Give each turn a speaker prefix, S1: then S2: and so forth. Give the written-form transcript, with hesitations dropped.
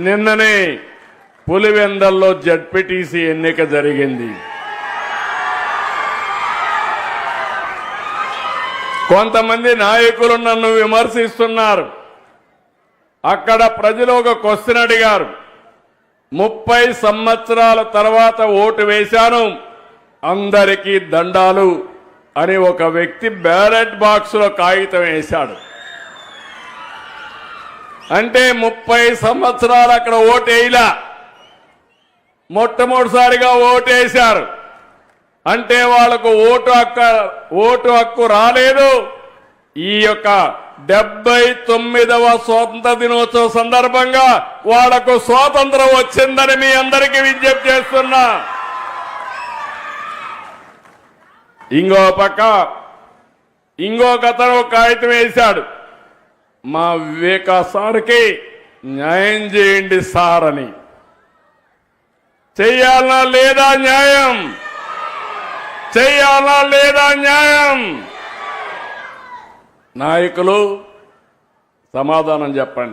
S1: నిన్ననే పులివెందల్లో జడ్పీటీసీ ఎన్నిక జరిగింది. కొంతమంది నాయకులు నన్ను విమర్శిస్తున్నారు. అక్కడ ప్రజలు ఒక క్వశ్చన్ అడిగారు. 30 సంవత్సరాల తర్వాత ఓటు వేశాను, అందరికీ దండాలు అని ఒక వ్యక్తి బ్యాలెట్ బాక్స్ లో కాగితం వేశాడు. అంటే 30 సంవత్సరాలు అక్కడ ఓటేయలా, మొట్టమొదటిసారిగా ఓటేశారు. అంటే వాళ్లకు ఓటు హక్కు రాలేదు. ఈ యొక్క 79వ స్వాతంత్ర దినోత్సవ సందర్భంగా వాళ్లకు స్వాతంత్రం వచ్చిందని మీ అందరికీ విజ్ఞప్తి చేస్తున్నా. ఇంకో పక్క ఇంకొకతను కాగితం వేశాడు, మా వివేకా సార్కి న్యాయం చేయండి సార్ అని. చెయ్యాలనా లేదా న్యాయం? చెయ్యాలా లేదా న్యాయం? నాయకులు సమాధానం చెప్పండి.